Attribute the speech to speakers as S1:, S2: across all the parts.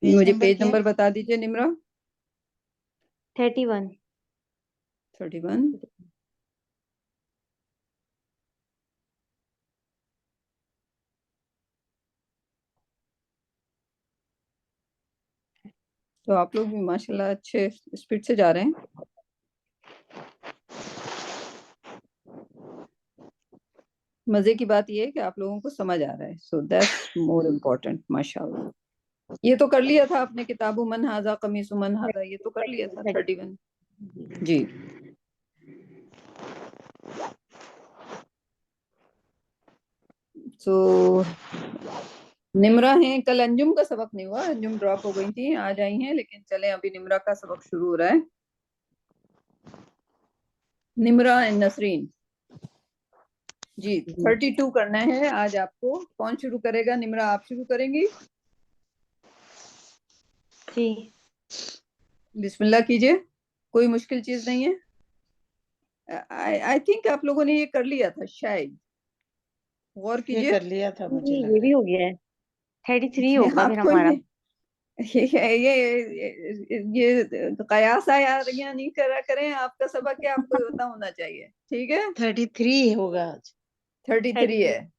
S1: मुझे
S2: number
S1: page
S2: क्या है?
S1: नंबर बता दीजिए निम्रा।
S3: 31।
S1: 31। तो आप लोग भी माशाल्लाह अच्छे स्पीड से जा रहे हैं। मजे की बात ये है कि आप लोगों को समझ आ रहा है, सो दैट्स मोर इम्पोर्टेंट। माशाल्लाह, ये तो कर लिया था आपने, किताबु मन हाजा कमीसु मन हाजा, ये तो कर लिया था 31। जी। सो निम्रा है, कल अंजुम का सबक नहीं हुआ, अंजुम ड्रॉप हो गई थी, आज आई हैं, लेकिन चले अभी निम्रा का सबक शुरू हो रहा है। निम्रा एंड नसरीन जी 32 करना है आज आपको। कौन शुरू करेगा? निम्रा आप शुरू करेंगी?
S3: जी।
S1: बिस्मिल्लाह कीजिए, कोई मुश्किल चीज नहीं है। आई थिंक आप लोगों ने ये कर लिया था शायद, गौर
S2: ये
S1: कीजिए।
S2: कर लिया था मुझे लग
S3: ये भी
S2: रहा
S3: हो गया है। 33 होगा फिर
S1: आपको
S3: हमारा।
S1: ये कयास आया नहीं करा करें, आपका सबक है, आपको पता होना चाहिए। ठीक है,
S2: है। 33 होगा आज।
S1: 33 है।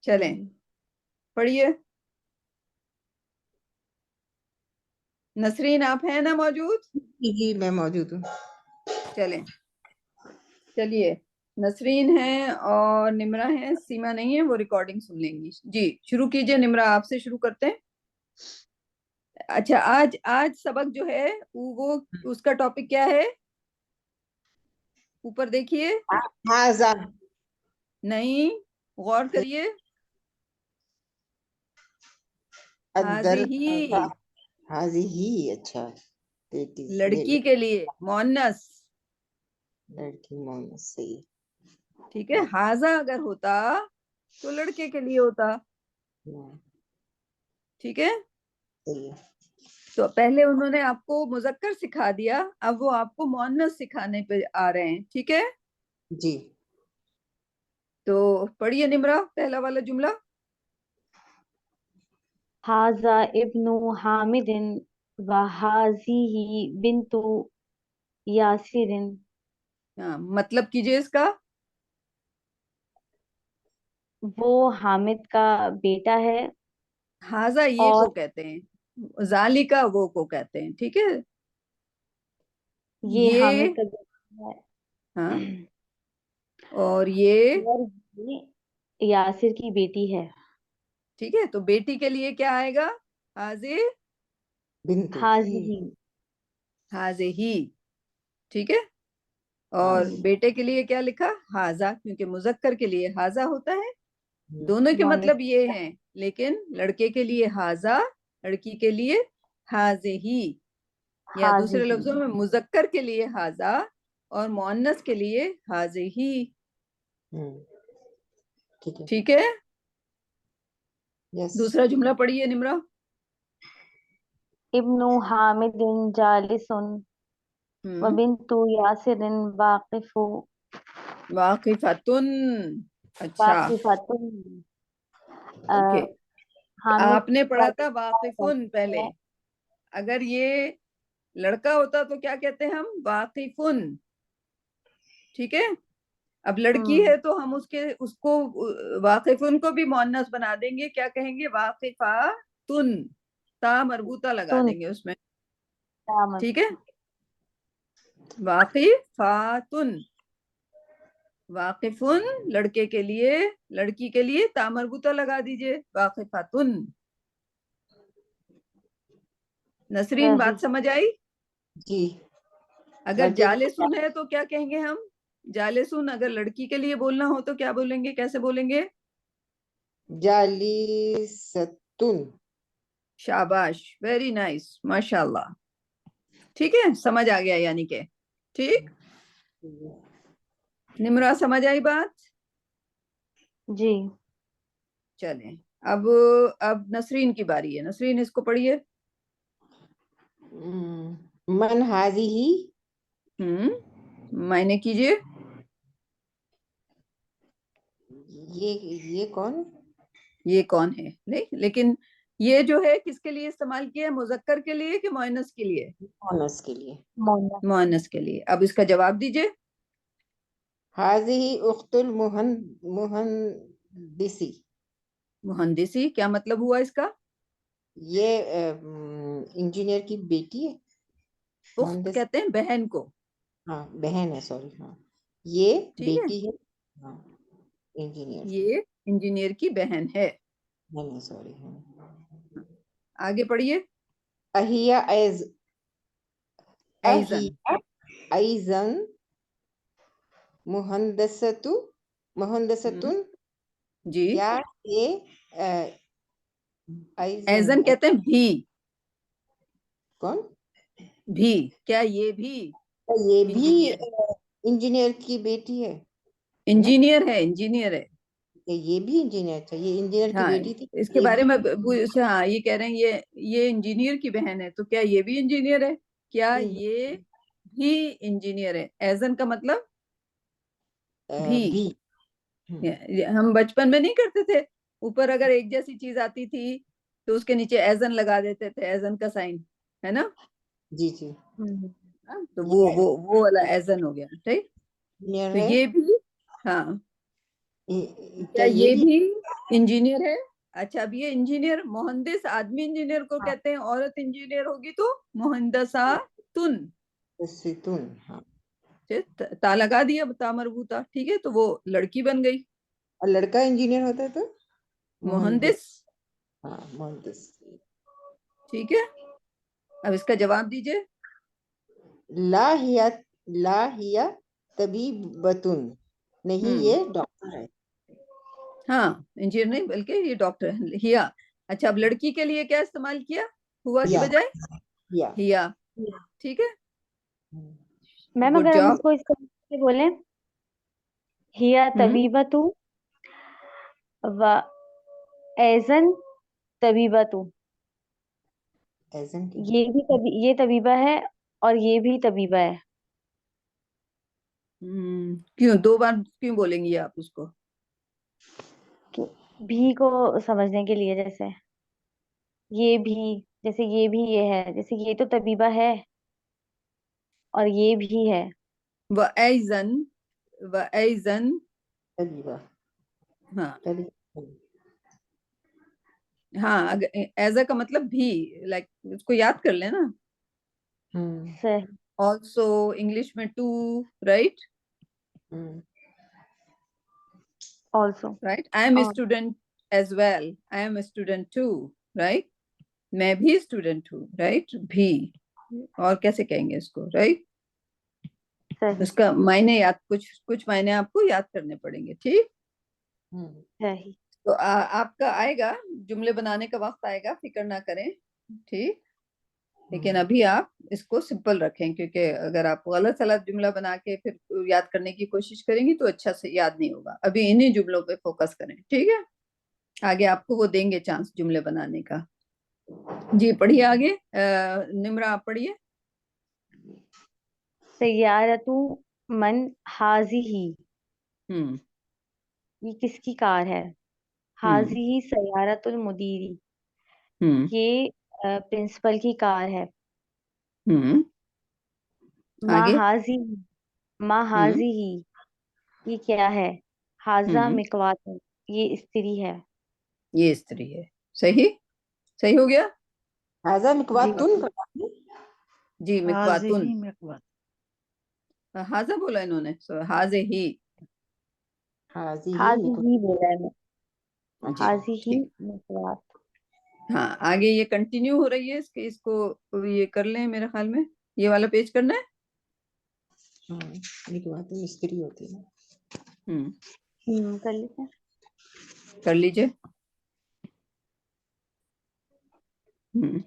S1: चलें, पढ़िए। नसरीन आप हैं ना मौजूद?
S2: जी मैं मौजूद हूँ।
S1: चलें, चलिए। नसरीन है और निम्रा है, सीमा नहीं है, वो रिकॉर्डिंग सुन लेंगी। जी शुरू कीजिए निम्रा, आपसे शुरू करते हैं। अच्छा, आज आज सबक जो है वो उसका टॉपिक क्या है? ऊपर देखिए।
S2: हाजा।
S1: नहीं, गौर करिए।
S2: अदर
S1: हाजिही,
S2: हाजी ही। अच्छा,
S1: लड़की के लिए मोन्नस।
S2: लड़की मोहम्मद सही।
S1: ठीक है, हाजा अगर होता तो लड़के के लिए होता। ठीक है,
S2: सही है।
S1: तो पहले उन्होंने आपको मुजक्कर सिखा दिया, अब वो आपको मोन्नस सिखाने पे आ रहे हैं। ठीक है,
S2: जी।
S1: तो पढ़िए निम्रा पहला वाला जुमला।
S3: हाजा इब्नु हामिदिन व हाजिही बिन्तु यासिरिन।
S1: हाँ, मतलब कीजिए इसका।
S3: वो हामिद का बेटा है
S1: हाजा ये को
S3: और
S1: कहते हैं, जालिका वो को कहते हैं। ठीक है,
S3: ये हामिद
S1: ये,
S3: का बेटा
S1: हाँ,
S3: है
S1: और ये।
S3: और ये यासिर की बेटी है।
S1: ठीक है, तो बेटी के लिए क्या आएगा? हाजे,
S2: बिंतु ही।
S3: हाजिही।
S1: हाजे ही। ठीक है, और
S2: हाजी।
S1: बेटे के लिए क्या लिखा? हाजा, क्योंकि मुजक्कर के लिए हाजा होता है। दोनों के
S3: मोनिस।
S1: मतलब ये हैं, लेकिन लड़के के लिए हाजा, लड़की के लिए हाजे ही, या दूसरे
S3: हाजिही।
S1: लफ्जों में मुजक्कर के लिए हाजा और मुअन्नस के लिए हाजे ही।
S2: ठीक है।
S1: ठीक है,
S2: यस।
S1: दूसरा जुमला पढ़िए निम्रा।
S3: इब्नु हामिदिन जालिसुन व
S1: हम्म,
S3: बिन्तु यासिरिन वाकिफु।
S1: वाकिफातुन। अच्छा,
S3: वाकिफातुन। अ,
S1: ओके,
S3: हामिद
S1: आपने
S3: का
S1: पढ़ा था
S3: बेटा
S1: वाकिफुन पहले।
S3: है।
S1: अगर ये लड़का होता तो क्या कहते हैं हम? वाकिफुन। ठीक है, अब लड़की
S3: हम्म।
S1: है तो हम उसको वाकिफुन को भी मुअन्नस बना देंगे, क्या कहेंगे? वाकिफातुन, ता मरबूता लगा
S3: तुन।
S1: देंगे उसमें।
S3: दामन।
S1: ठीक है, वाकिफातुन, वाकिफुन लड़के के लिए, लड़की के लिए ता मरबूता लगा दीजिए, वाकिफातुन। नसरीन
S3: वही।
S1: बात समझ आई?
S2: जी।
S1: अगर
S2: लड़के को
S1: जालेसून है तो क्या कहेंगे हम? जालेसून अगर लड़की के लिए बोलना हो तो क्या बोलेंगे, कैसे बोलेंगे?
S2: जालिसतुन।
S1: शाबाश, वेरी नाइस, माशाल्लाह। ठीक है, समझ आ गया यानी के। ठीक, निम्रा समझ आई बात?
S3: जी।
S1: चलें, अब नसरीन की बारी है। नसरीन इसको पढ़िए।
S2: मन हाजी ही।
S1: मायने कीजिए।
S2: ये ये कौन?
S1: ये कौन है? नहीं, लेकिन ये जो है किसके लिए इस्तेमाल किया है, मुजक्कर के लिए कि मुअन्नस के लिए?
S2: मुअन्नस के लिए।
S3: मोना
S1: मुअन्नस के लिए। अब इसका जवाब दीजिए।
S2: हाज़िही उख्तुल मुहंदिसी।
S1: मुहंदिसी क्या मतलब हुआ इसका?
S2: ये इंजीनियर की बेटी है।
S1: उख्त
S2: मुहंदिस,
S1: कहते हैं बहन को,
S2: हाँ बहन है, सॉरी, हाँ ये
S1: ठीक है।
S2: बेटी है, हाँ इंजीनियर की।
S1: ये इंजीनियर की बहन है।
S2: नहीं नहीं, सॉरी, हाँ।
S1: आगे पढ़िए।
S2: अहिया ऐज
S1: ऐजन।
S2: अहिया ऐजन मुहंदसतु मुहंदसतुन।
S1: जी।
S2: क्या ये ऐजन
S1: ऐजन कहते हैं भी।
S2: कौन?
S1: भी, क्या ये भी
S2: ये भी
S1: इंजीनियर?
S2: इंजीनियर की बेटी है ना?
S1: इंजीनियर है, इंजीनियर है।
S2: ये भी इंजीनियर था, ये इंजीनियर की
S1: हाँ,
S2: बेटी थी।
S1: इसके
S2: ये
S1: बारे
S2: भी
S1: में हाँ ये कह रहे हैं ये इंजीनियर की बहन है, तो क्या ये भी इंजीनियर है? क्या
S2: भी
S1: ये भी इंजीनियर है? ऐजन का मतलब भी।
S2: भी। हम्म,
S1: हम बचपन में नहीं करते थे, ऊपर अगर एक जैसी चीज आती थी तो उसके नीचे एजन लगा देते थे, एजन का साइन, है ना?
S2: जी जी।
S3: हम्म,
S1: हाँ, तो वो
S2: ये
S1: वो वो वाला एजन हो गया, ठीक।
S2: इंजीनियर
S1: तो
S2: है।
S1: ये भी, हाँ, क्या
S2: क्या ये
S1: ये
S2: भी?
S1: भी इंजीनियर है? अच्छा, अब ये इंजीनियर, मोहंदिस आदमी इंजीनियर को
S2: हाँ,
S1: कहते हैं, औरत इंजीनियर होगी तो मोहंदसा तुन।
S2: सितुन, हाँ।
S1: ता लगा दिया, ता मरबूता, ठीक है, तो वो लड़की बन गई
S2: और लड़का इंजीनियर होता है तो मुहंदिस।
S1: मोहंदिस,
S2: हाँ, मुहंदिस।
S1: ठीक है। अब इसका जवाब दीजिए।
S2: लाहिया लाहिया तबीबतुन। नहीं,
S1: हम्म।
S2: ये डॉक्टर है।
S1: हाँ, इंजीनियर नहीं बल्कि ये डॉक्टर है, हिया। अच्छा, अब लड़की के लिए क्या इस्तेमाल किया, हुआ की
S2: या
S1: बजाय?
S2: या
S1: हिया, ठीक है।
S3: मैम
S1: गुड
S3: अगर हम
S1: जॉब।
S3: इसको इस तरीके से बोले, हिया
S1: हम्म।
S3: तबीबतु व ऐजन तबीबतु,
S2: एजेंट है।
S3: ये तबीबा है और ये भी तबीबा है।
S1: क्यों दो बार क्यों बोलेंगी आप उसको?
S3: कि भी को समझने के लिए, जैसे ये भी, जैसे ये भी ये है, जैसे ये तो तबीबा है और ये भी है।
S1: व ऐजन, व ऐजन,
S2: तबीबा,
S1: हाँ।
S2: तबीबा।
S1: हाँ, एज का मतलब भी, लाइक उसको याद कर लेना।
S2: हम्म
S3: सही।
S1: ऑल्सो इंग्लिश में too, right?
S2: Hmm
S3: also.
S1: Right, I am
S3: और
S1: student as well, I am student too, right? मैं भी स्टूडेंट हूँ, राइट, भी। और कैसे कहेंगे इसको, राइट?
S3: सही।
S1: उसका मायने याद, कुछ कुछ मायने आपको याद करने पड़ेंगे, ठीक।
S2: हम्म
S3: सही।
S1: तो आपका आएगा, जुमले बनाने का वक्त आएगा, फिक्र ना करें, ठीक। लेकिन
S2: हम्म
S1: अभी आप इसको सिंपल रखें, क्योंकि अगर आप गलत सलत जुमला बना के फिर याद करने की कोशिश करेंगी तो अच्छा से याद नहीं होगा। अभी इन्हीं जुमलों पे फोकस करें, ठीक है। आगे आपको वो देंगे चांस जुमले बनाने का। जी पढ़िए आगे, निम्रा आप पढ़िए।
S3: सय्यारतु मन हाजिही,
S1: हम्म।
S3: ये किसकी कार है?
S1: हम्म।
S3: हाजिही सय्यारतुल मुदीरी,
S1: हम्म।
S3: ये प्रिंसिपल की कार है।
S1: हम्म।
S3: माँ
S1: आगे।
S3: हाजी, माँ
S1: हम्म।
S3: हाजिही, ये क्या है? हाजा
S1: हम्म।
S3: मिकवात, ये स्त्री है।
S1: ये स्त्री है, सही, सही हो गया।
S2: हाजा
S3: जी।
S2: मिकवातुन का है।
S1: जी, मिकवातुन।
S4: हाजिही मिकवात।
S1: हाजा बोला इन्होंने, हाजे ही।
S2: हाजी ही
S3: हाजी
S2: मिकवात।
S3: ही बोला है मैं।
S1: जी,
S2: अच्छा।
S3: हाजी ही
S1: ठीक।
S3: मिकवात।
S1: हाँ, आगे ये कंटिन्यू हो रही है, इसके इसको ये कर लें, मेरे ख्याल में ये वाला पेज करना है।
S2: हाँ, मिकवातुन स्त्री होती है।
S1: हम्म।
S3: कर लेते हैं।
S1: कर लीजिए। हम्म।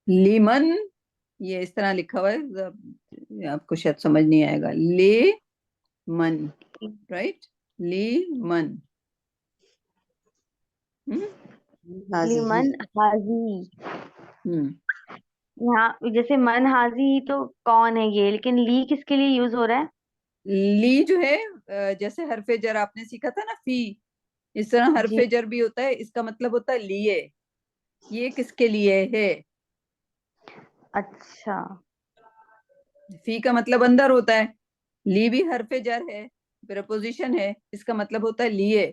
S1: लीमन, ये इस तरह लिखा हुआ है, आपको शायद समझ नहीं आएगा। ले मन, राइट, ली मन। हम्म।
S2: हाजी ही।
S3: लिमन हाजी,
S1: हम्म।
S3: यहाँ जैसे मन हाजी तो कौन है ये, लेकिन ली किसके लिए यूज हो रहा है?
S1: ली जो है, जैसे हरफे जर आपने सीखा था ना, फी, इस तरह
S3: जी
S1: हरफे जर भी होता है, इसका मतलब होता है लिए। ये किसके लिए है?
S3: अच्छा
S1: फी का मतलब अंदर होता है, ली भी हरफे जर है, प्रपोजिशन है, इसका मतलब होता है लिए।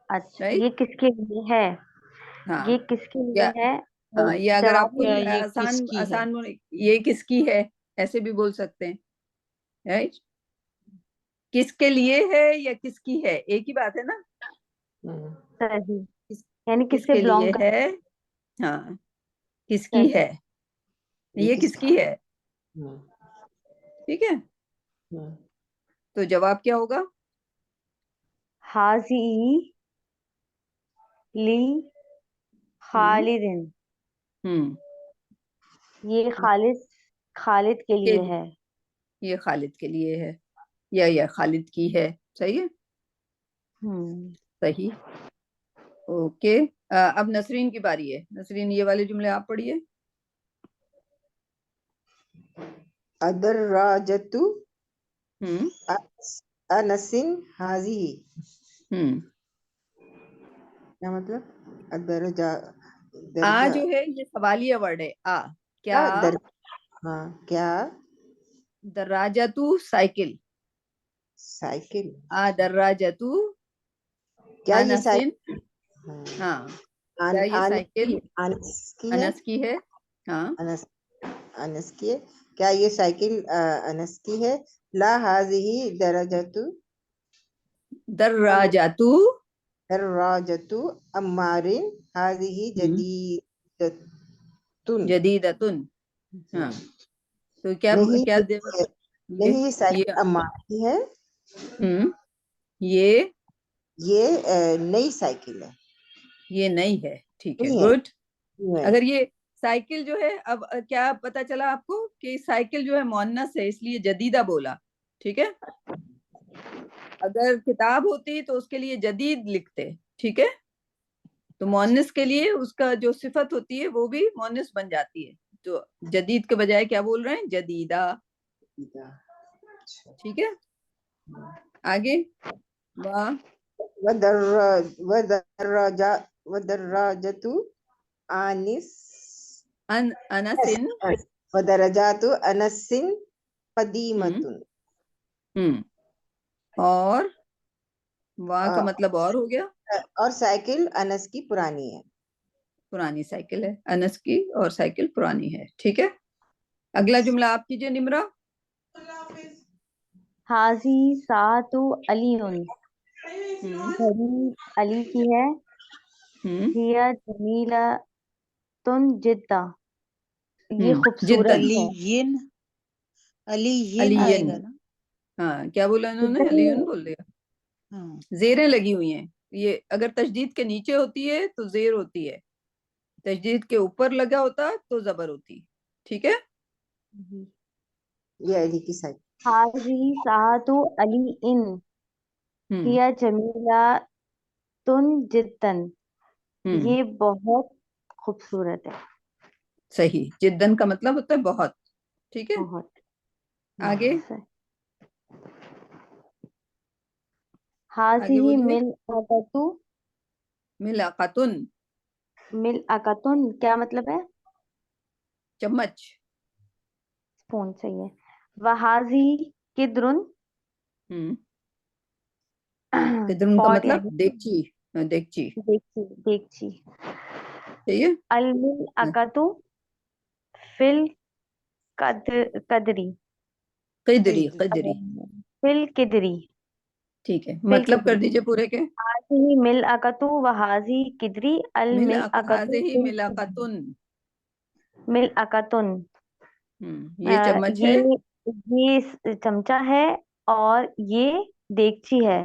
S3: अच्छा,
S1: राइट।
S3: ये किसके लिए है?
S1: हाँ,
S3: ये किसके
S1: या
S3: लिए है?
S1: हाँ, ये अगर
S3: जवाब
S1: आपको
S2: या ये
S1: आसान
S2: किसकी है?
S1: आसान ये किसकी है, ऐसे भी बोल सकते हैं। राइट। किसके लिए है या किसकी है, एक ही बात है ना।
S2: हम्म,
S3: सही,
S1: किस,
S3: यानी किससे
S1: किसके लिए
S3: बिलोंग कर
S1: है। हाँ, किसकी
S3: सही।
S1: है,
S2: ये
S1: ये
S2: किसकी?
S1: किसकी है।
S2: हम्म,
S1: ठीक है,
S2: हम्म,
S1: तो जवाब क्या होगा?
S3: हाजी ली
S1: हम्म।
S3: खालिदिन,
S1: हम्म।
S3: ये खालिद खालिद के
S1: के
S3: लिए है।
S1: ये खालिद के लिए है, या खालिद की है। सही है।
S3: हम्म
S1: सही। ओके। अब नसरीन की बारी है। नसरीन, ये वाले जुमले आप पढ़िए।
S2: अदर्राजतु
S1: हम्म।
S2: अनसिन हाजी।
S1: हम्म।
S2: क्या मतलब? अदरजा,
S1: आ
S2: दर्जा
S1: जो है ये सवालिया वर्ड है। आ क्या?
S2: क्या दर हाँ, क्या?
S1: दर्राजतू साइकिल।
S2: साइकिल।
S1: आ दर्राजतू
S2: क्या ये
S1: अनसिन।
S2: साइकिल? हाँ,
S1: हाँ,
S2: आन
S1: क्या ये
S2: आन
S1: साइकिल
S2: अनस की है।
S1: अनस की है? हाँ।
S2: अनस अनस की है। क्या ये साइकिल अनस की है? ला हाजिही दरजतु
S1: दर्राजतू।
S2: दर्राजतु अम्मारिन हाजिही
S1: हम्म।
S2: जदीदतुन।
S1: जदीदतुन। हाँ,
S2: हम्म,
S1: तो क्या
S2: नहीं
S1: क्या ये
S2: नहीं, ये
S1: ये
S2: साइकिल अम्मार की है।
S1: हम्म। ये
S2: ये नई साइकिल है।
S1: ये नहीं है। ठीक है,
S2: नहीं है,
S1: गुड।
S2: नहीं है।
S1: अगर ये साइकिल जो है, अब क्या पता चला आपको कि साइकिल जो है मुअन्नस है, इसलिए जदीदा बोला। ठीक है। अगर किताब होती तो उसके लिए जदीद लिखते। ठीक है। तो मुअन्नस के लिए उसका जो सिफत होती है वो भी मुअन्नस बन जाती है। तो जदीद के बजाय क्या बोल रहे हैं? जदीदा।
S2: अच्छा।
S1: ठीक है। आगे। वाह।
S2: वदर्राजा वदर्राजतु आनिस
S1: अनसिन।
S2: वदरजातु अनसिन
S1: हम्म।
S2: कदीमतुन।
S1: हम्म। और वाह का
S2: अ,
S1: मतलब और हो गया।
S2: और साइकिल अनस की पुरानी है।
S1: पुरानी साइकिल है, अनस की, और साइकिल पुरानी है। ठीक है। अगला जुमला आप कीजिए निम्रा।
S3: हाजी सातु अलीउन,
S1: हम्म।
S3: घड़ी अली की है।
S1: हम्म।
S3: हिया जमीला तुन जिद्दा, ये खूबसूरत
S1: जिद्दन।
S3: है।
S2: अलीयन, अलीयन
S1: अलियन।
S2: आएगा ना?
S1: हाँ, क्या बोला इन्होंने?
S3: जिद्दन
S1: अलियन बोल दिया।
S2: हाँ।
S1: जेरें लगी हुई हैं। ये अगर तशदीद के नीचे होती है तो जेर होती है, तशदीद के ऊपर लगा होता तो जबर होती। ठीक है।
S2: ये अली की साइकिल।
S3: हाजी सातु अली इन,
S1: हम्म।
S3: हिया जमीला तुन जिद्दन,
S1: हम्म।
S3: ये बहुत खूबसूरत है।
S1: सही। जिद्दन का मतलब होता है बहुत। ठीक है।
S3: बहुत
S1: आगे।
S3: सही। हाजी
S1: आगे बोलिए।
S3: मिल अकतु,
S1: मिलाकतुन।
S3: मिल अकतुन क्या मतलब है?
S1: चम्मच।
S3: स्पून सही है। वहाजी किद्रुन,
S1: हम्म। किदरुन का
S3: पॉट
S1: मतलब
S3: यानी
S1: देगची। देगची।
S3: देगची देगची।
S1: चाहिए।
S3: अल मिल अकतु फिल कदरी,
S1: किदरी किदरी।
S3: फिल किदरी,
S1: ठीक है,
S3: फिल
S1: मतलब कर
S3: किदरी।
S1: दीजिए पूरे के।
S3: हाजी मिल अकतु वहाजी किदरी, अल
S1: मिल
S3: मिल अकतु
S1: हाजे ही
S3: फिल किदरी,
S1: मिलाकतुन।
S3: मिल अकतुन।
S1: ये चम्मच है।
S3: ये चमचा है, और ये देगची है।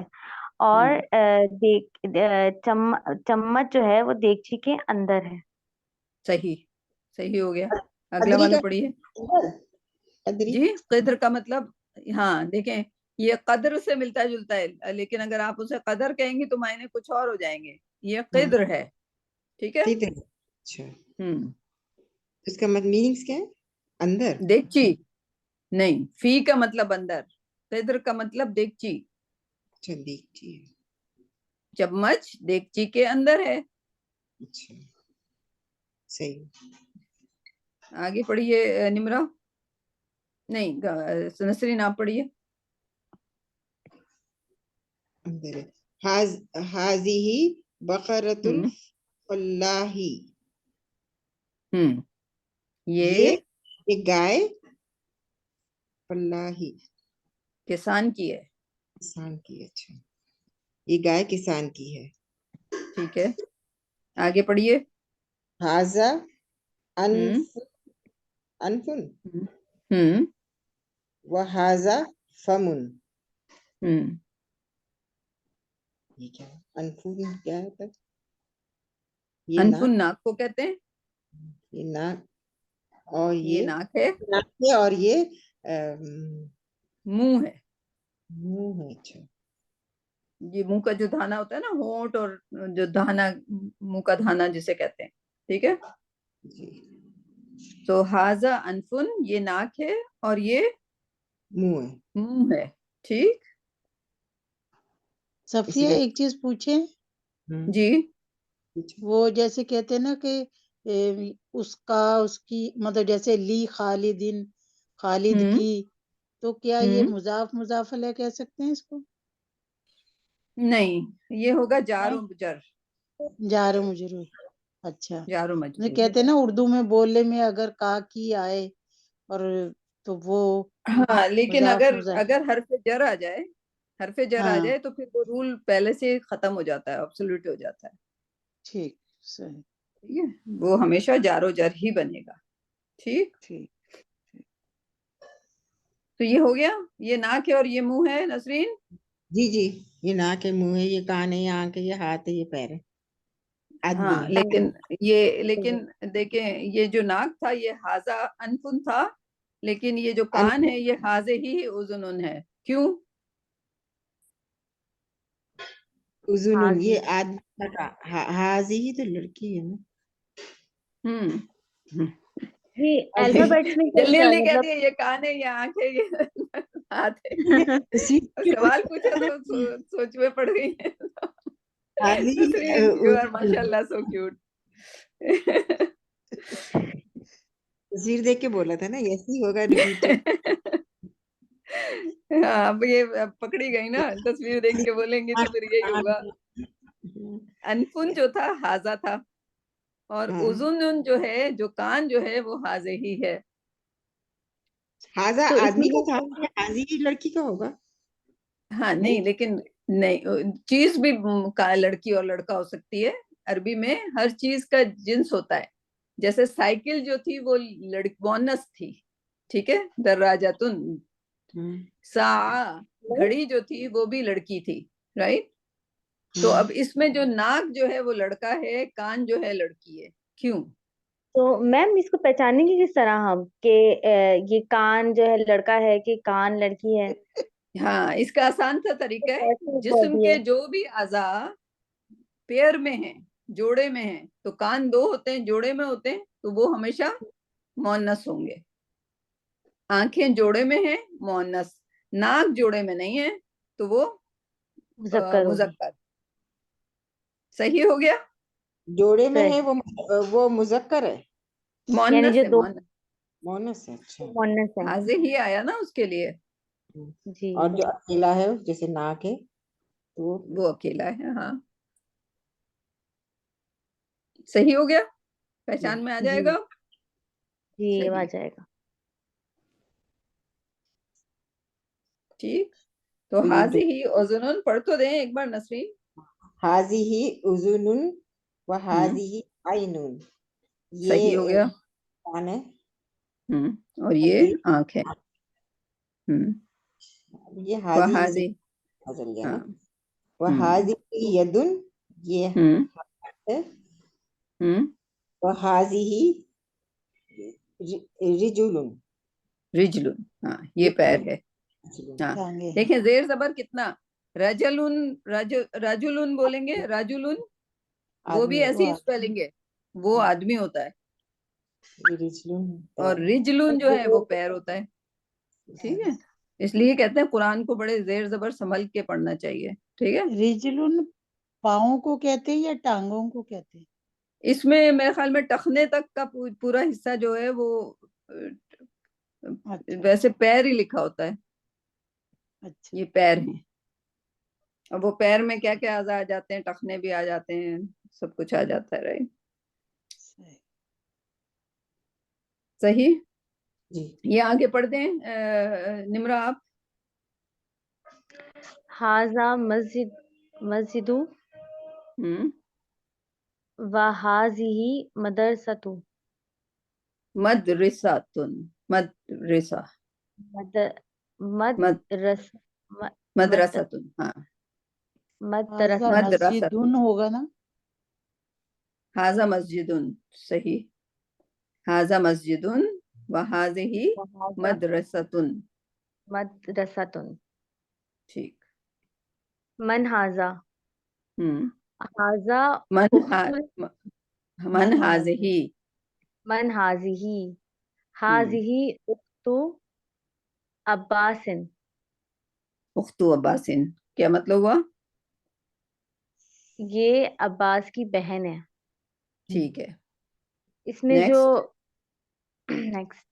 S3: और
S1: हम्म।
S3: चम्मच जो है वो देगची के अंदर है।
S1: सही। सही हो गया। अगला
S2: कदरी
S1: वाला
S2: का
S1: पढ़िए।
S2: कदरी।
S1: जी, कद्र का मतलब, हाँ देखें, ये कद्र से मिलता जुलता है, लेकिन अगर आप उसे कदर कहेंगी तो मायने कुछ और हो जाएंगे। ये
S2: हाँ,
S1: कद्र है। ठीक है।
S2: कदर। अच्छा,
S1: हम्म।
S2: इसका मतलब मीनिंग्स क्या है? अंदर।
S1: देगची। नहीं, फी का मतलब अंदर, कद्र का मतलब देगची।
S2: अच्छा, देखती है।
S1: चम्मच देगची के अंदर है।
S2: अच्छा, सही।
S1: आगे पढ़िए निम्रा, नहीं नसरीन आप पढ़िए।
S2: अंदर है। हाजिही बकरतुन
S1: हम्म
S2: फल्लाही।
S1: ये
S2: ये गाय फल्लाही
S1: किसान की है।
S2: किसान की। अच्छा, ये गाय किसान की है।
S1: ठीक है, आगे पढ़िए।
S2: हाजा
S1: हम्म
S2: अनफ अनफुन
S1: हम्म हम्म
S2: व हाजा फमुन।
S1: हम्म
S2: ये क्या है? अनफुन क्या है तब? ये
S1: अनफुन
S2: नाक,
S1: नाक को कहते हैं।
S2: ये नाक, और
S1: ये
S2: ये
S1: नाक है,
S2: नाक है, और ये
S1: मुंह है।
S2: मुंह है। अच्छा,
S1: ये मुंह का जो दाना होता है ना, होंठ, और जो दाना, मुंह का दाना जिसे कहते हैं। ठीक है,
S2: जी।
S1: तो हाजा अनफुन, ये नाक है, और ये
S2: मुंह है।
S1: मुंह है। ठीक,
S4: सफिया
S2: इसलिए
S4: एक चीज पूछे,
S1: जी।
S2: कुछ
S4: वो जैसे कहते हैं ना कि उसका उसकी मतलब जैसे ली खालिदिन, खालिद
S1: हम्म
S4: की, तो क्या ये
S1: हम्म
S4: मुजाफ मुजाफ अलैह कह सकते हैं इसको?
S1: नहीं, ये होगा जारो
S4: नहीं,
S1: मुजर,
S4: जार मुजरूर। अच्छा,
S1: जारो
S4: ये
S1: मजरूर है।
S4: कहते हैं ना उर्दू में बोलने में अगर का की आए और तो वो
S1: हाँ, लेकिन
S4: मुजाफ
S1: अगर
S4: मुजाफ।
S1: अगर हरफ जर आ जाए, हरफ जर आ
S4: हाँ,
S1: जाए, तो फिर वो रूल पहले से खत्म हो जाता है, ऑब्सोल्यूट हो जाता है।
S4: ठीक, सही,
S1: ठीक है, वो हमेशा जारो जर ही बनेगा। ठीक,
S4: ठीक, ठीक।
S1: तो ये हो गया, ये नाक है और ये मुंह है नसरीन।
S2: जी जी। ये नाक है, मुंह है, ये कान है, ये आंख है, ये हाथ है, ये पैर है, आदमी
S1: हाँ,
S2: है।
S1: लेकिन देखें, ये जो नाक था ये हाजा अनफुन था, लेकिन ये जो कान है ये हाजे ही उजुनुन है। क्यों?
S2: उजुनुन, ये
S3: हाजी।
S2: आदमी का। हाजी ही तो लड़की है ना।
S1: हम्म
S3: ये
S1: अभी
S3: अल्फाबेट्स में
S1: जल्दी
S3: क्या
S1: जल्दी कह
S3: मतलब?
S1: दिया, ये कान है, ये आंख है, ये हाथ है।
S2: उसी
S1: और सवाल पूछा तो सोच में पड़ गई है।
S2: हाजी
S1: नसरीन, यू आर
S2: उजुनुन।
S1: माशाल्लाह सो क्यूट।
S2: तस्वीर देख के बोला था ना, ऐसे ही होगा, रिपीटेड।
S1: हाँ, अब ये पकड़ी गई ना, तस्वीर देख के बोलेंगे तो फिर यही होगा। अनफुन जो था हाजा था, और
S2: हाँ,
S1: उजुन जो है, जो कान जो है, वो हाजे ही है।
S2: हाजा
S3: तो इसमें
S2: आदमी का
S3: जो
S2: था, हाजी की लड़की का होगा।
S1: हाँ, नहीं,
S2: नहीं,
S1: लेकिन नहीं, चीज भी का लड़की और लड़का हो सकती है। अरबी में हर चीज का जिन्स होता है। जैसे साइकिल जो थी वो लड़की मोनस थी। ठीक है, दर्राजातुन।
S2: हम्म
S1: सा,
S3: नहीं,
S1: घड़ी जो थी वो भी लड़की थी। राइट। तो
S2: हम्म
S1: अब इसमें जो नाक जो है वो लड़का है, कान जो है लड़की है। क्यों?
S3: तो मैम इसको पहचानेंगे किस तरह हम कि ये कान जो है लड़का है कि कान लड़की है?
S1: हाँ, इसका आसान सा
S3: तो
S1: तरीका है,
S3: कैसे बोल
S1: जिस्म
S3: दिए?
S1: के जो भी अज़ा पेयर में है, जोड़े में है, तो कान दो होते हैं, जोड़े में होते हैं, तो वो हमेशा मोनस होंगे। आंखें जोड़े में है, मोनस। नाक जोड़े में नहीं है, तो वो
S3: मुजक्कर होगी।
S1: मुजक्कर। सही हो गया।
S2: जोड़े में
S3: सही।
S2: है, वो मुजक्कर है,
S3: यानी
S1: मोनस
S3: जो
S1: है,
S3: दो
S1: मोनस।
S2: मोनस है। अच्छा।
S3: मोनस है।
S1: हाजिर ही आया ना उसके लिए।
S2: हम्म।
S3: जी।
S2: और जो अकेला है, जैसे नाक है, तो वो
S1: वो अकेला है, हाँ। सही हो गया,
S2: जी
S1: पहचान में आ
S3: जी।
S1: जाएगा।
S3: जी अब आ
S1: चलिए,
S3: जाएगा।
S1: ठीक। तो
S2: तो ये
S1: हाजी ही ओजुनुन पढ़ तो दें एक बार नसरीन।
S2: हाजी ही उजुनुन व
S1: हम्म
S2: हाजी ही आइनुन। ये
S1: सही हो गया।
S2: कान है,
S1: और
S2: और
S1: ये
S2: ये
S1: आंख है। हम्म
S2: ये हाजी ही से
S1: वहाजी।
S2: पता चल गया
S1: हाँ।
S2: ना। व
S1: हम्म
S2: हाजी ही यदुन, ये
S1: हम्म
S2: हाथ है।
S1: हम्म
S2: व हाजी ही रिजुलुन।
S1: रिजलुन, हाँ, ये
S2: ये
S1: पैर है।
S2: रिजुलुन।
S1: हाँ,
S4: टांगे हैं।
S1: देखें जेर जबर कितना। रजलुन, राजुलुन बोलेंगे, राजुलुन। वो भी
S2: आदमी है,
S1: ऐसे
S4: वो
S1: ही स्पेलिंग है, वो आदमी होता है।
S2: ये रिजुलुन
S1: और
S2: पैर है।
S1: रिजलुन जो है वो पैर होता है। ठीक है, इसलिए कहते हैं कुरान को बड़े जेर जबर संभल के पढ़ना चाहिए। ठीक है।
S4: रिजलुन पाँव को कहते हैं या टांगों को कहते हैं?
S1: इसमें मेरे ख्याल में टखने तक का पूरा हिस्सा जो है वो
S4: अच्छा
S1: वैसे पैर ही लिखा होता है,
S4: अच्छा
S1: ये पैर हैं। अब वो पैर में क्या क्या आ जाते हैं, टखने भी आ जाते हैं, सब कुछ आ जाता है, राइट।
S4: सही।
S1: सही।
S2: जी।
S1: ये आगे पढ़ दें निम्रा आप।
S3: हाजा मस्जिदु
S1: हम्म।
S3: व हाजिही मदरसतु।
S1: मदरसातुन, मदरसा,
S3: मद
S1: मद
S3: मदरस म- मद
S1: मदरसातुन, हाँ।
S4: हाजा
S3: मदरसतु।
S1: मदरसातुन,
S4: मस्जिदुन होगा ना?
S1: हाजा मस्जिदुन, सही। हाजा मस्जिदुन व हाजिही
S3: व हाजा
S1: मदरसतुन,
S3: मदरसतुन।
S1: ठीक।
S3: मन हाजा।
S1: हम्म।
S3: हाजा
S1: मन हा
S3: उख्तुल
S1: म- मन
S4: मन हाजिर।
S1: हाजिही,
S3: मन हाजिही।
S1: हम्म।
S3: हाजिही उख्तु अब्बासिन।
S1: उख्तु अब्बासिन, क्या मतलब हुआ?
S3: ये अब्बास की बहन है।
S1: ठीक है।
S3: इसमें जो
S1: नेक्स्ट।
S3: नेक्स्ट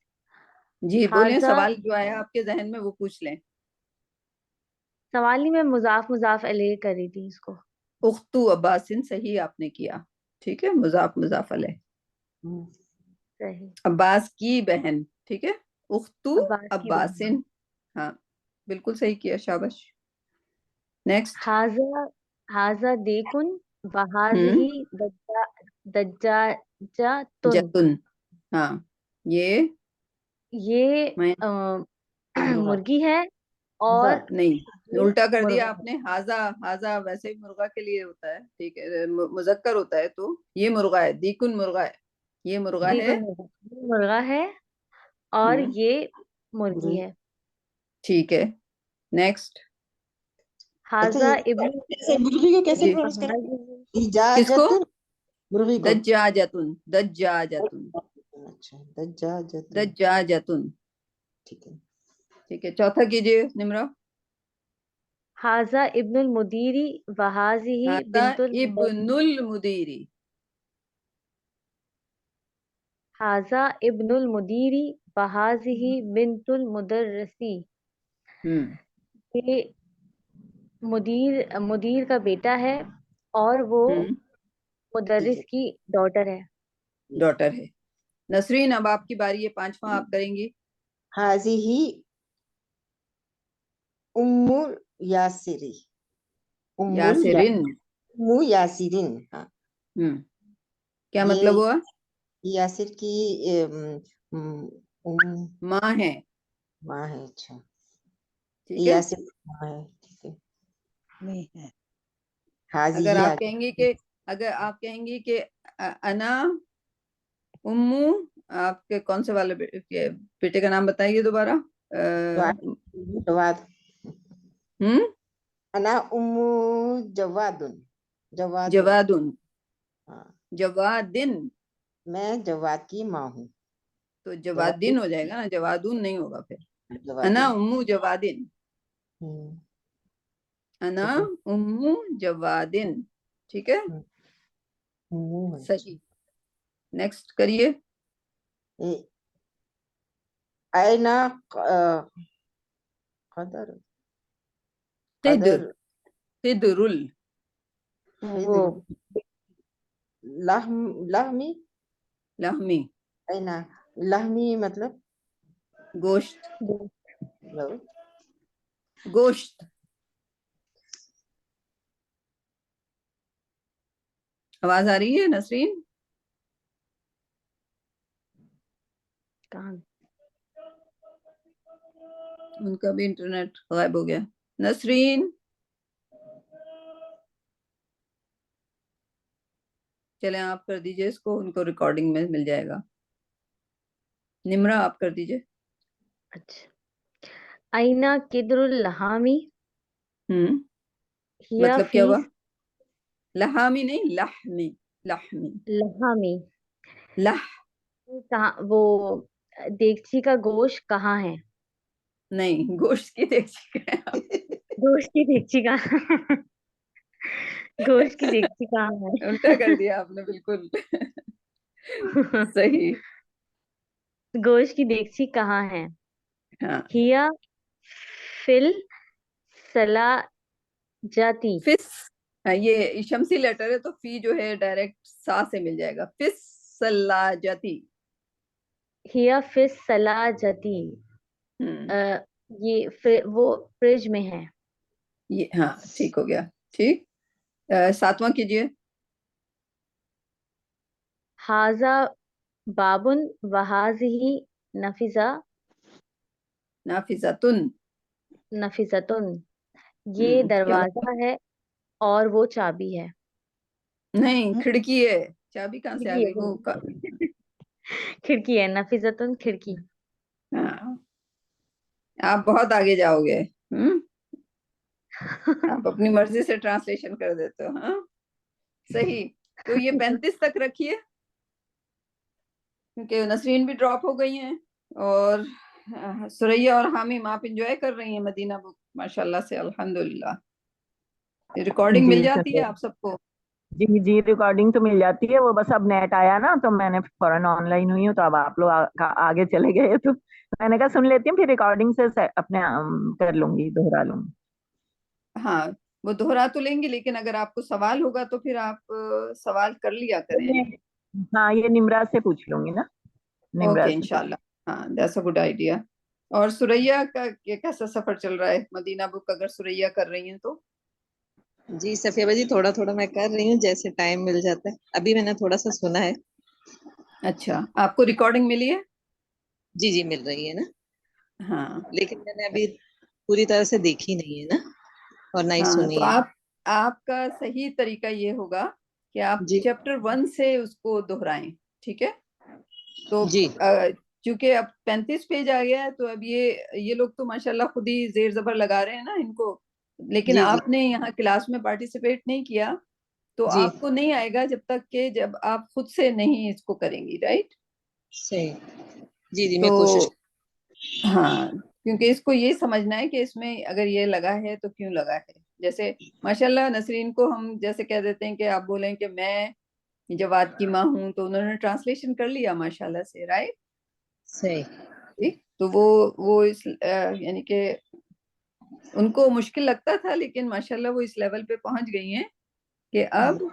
S1: जी बोलिए,
S3: हाजा।
S1: सवाल जो आया आपके जहन में वो पूछ लें।
S3: सवाल नहीं, मैं मुजाफ मुजाफ अलैह कर रही थी इसको।
S1: उख्तु अब्बासिन, सही आपने किया। ठीक है, मुजाफ मुजाफ अलैह।
S3: सही।
S1: अब्बास की बहन, ठीक है। उख्तु
S3: अब्बास की बहन।
S1: अब्बासिन, हाँ बिल्कुल सही किया, शाबाश। नेक्स्ट।
S3: हाजा हाजा देखुन
S1: हम्म।
S3: वहाजिही दज्जाजतुन।
S1: जतुन, हाँ ये
S3: ये
S1: मैं
S2: मुर्गा।
S3: मुर्गी है
S2: मुर्गा।
S3: और
S1: नहीं,
S3: ये
S1: उल्टा कर दिया
S3: मुर्गा है।
S1: आपने। हाजा, हाजा वैसे ही मुर्गा के लिए होता है, ठीक है, मुजक्कर होता है, तो ये मुर्गा है, दीकुन मुर्गा है, ये मुर्गा है।
S3: देखो मुर्गा, ये मुर्गा है और
S1: हम्म।
S3: ये मुर्गी
S2: मुर्गी।
S3: है।
S1: ठीक है। नेक्स्ट।
S2: अच्छा,
S3: हाजा
S2: ये
S3: इब्न
S2: कैसे मुर्गी को कैसे
S1: जी,
S2: प्रोनाउंस करें?
S3: वहाजिही।
S1: किसको?
S2: इजाजतुन। मुर्गी को।
S1: दज्जाजतुन, दज्जाजतुन,
S2: अच्छा, दज्जाजतुन।
S1: दज्जाजतुन।
S2: ठीक है।
S1: ठीक है, चौथा कीजिए निम्रा।
S3: हाजा इब्नुल मुदीरी वहाजिही
S1: हाजा
S3: बिनतुल मुदर्रिस।
S1: इब्नुल मुदीरी,
S3: हाजा इब्नुल मुदीरी वहाजिही बिनतुल मुदर्रिसी।
S1: हम्म।
S3: ये मुदीर मुदीर का बेटा है और वो
S2: ठीक
S3: मुदर्रिस
S2: है।
S3: की डॉटर है।
S1: डॉटर है। नसरीन, अब आपकी बारी है, पांचवा आप करेंगी।
S2: हाजिही उम्मुल यासिरी। उम्मुल या
S1: यासिरिन।
S2: उम्मु यासिरिन। हाँ।
S1: हम्म। क्या मतलब
S2: ये
S1: हुआ?
S2: यासिर की
S1: माँ है,
S2: माँ है। अच्छा,
S1: ठीक
S2: ये
S1: है।
S2: यासिर की माँ है। ठीक है।
S4: नहीं है।
S1: अगर
S2: हाजिही
S1: आप
S2: आगे।
S1: कहेंगी कि, अगर आप कहेंगी कि अना उम्मू, आपके कौन से वाले बेटे का नाम बताइए दोबारा।
S2: जवाद। जवाद।
S1: हम्म।
S2: अना उम्मु जवादुन। जवादुन।
S1: जवादुन,
S2: हाँ।
S1: जवादिन,
S2: मैं जवाद की माँ हूँ।
S1: तो
S2: जवादिन।
S1: जवादिन हो जाएगा ना, जवादुन नहीं होगा फिर। अना
S2: जवादिन।
S1: उम्मू जवादिन,
S2: हम्म,
S1: अना
S2: ठीक है।
S1: उम्मू जवादिन, ठीक है।
S2: उम्मु है।
S1: सही। नेक्स्ट करिए।
S2: ए- अयना कदर
S1: खिद्र,
S2: कदर
S1: खिद्रुल,
S3: वो
S2: खिदर लहमी।
S1: लहमी,
S2: अयना लहमी मतलब
S1: गोश्त,
S3: वो-
S2: लो।
S1: गोश्त। आवाज आ रही है नसरीन?
S3: कहाँ।
S1: उनका भी इंटरनेट गायब हो गया। नसरीन, चले आप कर दीजिए इसको, उनको रिकॉर्डिंग में मिल जाएगा। निम्रा आप कर दीजिए।
S3: अच्छा। आइना किदरुल लहामी
S1: हम्म।
S3: हिया
S1: मतलब क्या हुआ?
S3: फीस
S1: लहामी नहीं, लहमी, लहमी,
S3: लहामी।
S1: लह,
S3: कहाँ वो देगची का गोश्त कहाँ है।
S1: नहीं, गोश्त की देखिए आप।
S3: गोश्त की देगची का गोश्त की देगची कहाँ है?
S1: उल्टा कर दिया आपने बिल्कुल। सही।
S3: गोश्त की देगची कहाँ है?
S1: हाँ,
S3: हिया फिल सला जाती।
S1: फिस। हाँ, ये शमसी लेटर है तो फी जो है डायरेक्ट सा से मिल जाएगा, फिस सलाजती।
S3: हिया फिस सला जाती।
S1: हम्म,
S3: ये वो फ्रिज में है।
S1: ये हाँ ठीक हो गया। ठीक। सातवां कीजिए।
S3: हाजा बाबुन वहाजिही नफिजा
S1: नाफिजातुन।
S3: नफिजतुन। ये
S1: क्या होगा?
S3: दरवाजा है और वो चाबी है।
S1: नहीं, खिड़की है। चाबी कहाँ से आ
S3: खिड़की है,
S1: गई वो
S3: खिड़की है, नफिजतुन खिड़की।
S1: हाँ, आप बहुत आगे जाओगे। आप अपनी मर्जी से ट्रांसलेशन कर देते हो। हाँ, सही। तो ये 35 तक रखिए, क्योंकि नसरीन भी ड्रॉप हो गई हैं, और सुरैया और हामिम आप इंजॉय कर रही हैं मदीना बुक माशाल्लाह से, अल्हम्दुलिल्लाह। रिकॉर्डिंग
S5: जी
S1: मिल जाती है
S5: सफेद।
S1: आप सबको?
S5: जी जी, रिकॉर्डिंग तो मिल जाती है, वो बस अब नेट आया ना तो मैंने फौरन ऑनलाइन हुई हूँ, तो अब आप लोग आगे चले गए तो मैंने कहा सुन लेती हूँ, फिर रिकॉर्डिंग से अपने कर लूंगी, दोहरा लूंगी।
S1: हाँ, वो दोहरा तो लेंगे, लेकिन अगर आपको सवाल होगा तो फिर आप सवाल कर लिया
S5: तो
S1: करें।
S5: हाँ, ये निम्रा से पूछ लूंगी ना, निम्रा
S1: ओके,
S5: से।
S1: इंशाल्लाह। हाँ, दैट्स अ गुड आइडिया। और सुरैया का ये कैसा सफर चल रहा है मदीना बुक, अगर सुरैया कर रही हैं तो?
S2: जी सफिया जी, थोड़ा थोड़ा मैं कर रही हूँ, जैसे टाइम मिल जाता है। अभी मैंने थोड़ा सा सुना है।
S1: अच्छा, आपको रिकॉर्डिंग मिली है?
S2: जी जी, मिल रही है ना,
S1: हाँ।
S2: लेकिन मैंने अभी पूरी तरह से देखी नहीं है ना, और ना ही
S1: हाँ, तो
S2: सुनी है।
S1: आपका सही तरीका ये होगा कि आप
S2: जी
S1: चैप्टर 1 से उसको दोहराएं। ठीक है? तो
S2: जी
S1: चूंकि अब 35 पेज आ गया है, तो अब ये लोग तो माशाल्लाह खुद ही जेर जबर लगा रहे हैं ना इनको, लेकिन
S2: जी जी
S1: आपने यहाँ क्लास में पार्टिसिपेट नहीं किया, तो
S2: जी,
S1: आपको नहीं आएगा जब तक कि जब आप खुद से नहीं इसको करेंगी, राइट?
S2: सही। जी जी, मैं कोशिश।
S1: तो हाँ, क्योंकि इसको ये समझना है कि इसमें अगर ये लगा है तो क्यों लगा है। जैसे माशाल्लाह नसरीन को हम जैसे कह देते हैं कि आप बोलें कि मैं जवाद की माँ हूं, तो उन्होंने ट्रांसलेशन कर लिया माशाल्लाह से, राइट?
S2: सही।
S1: ठीक, तो वो इस यानी कि उनको मुश्किल लगता था, लेकिन माशाल्लाह वो इस लेवल पे पहुंच गई हैं कि अब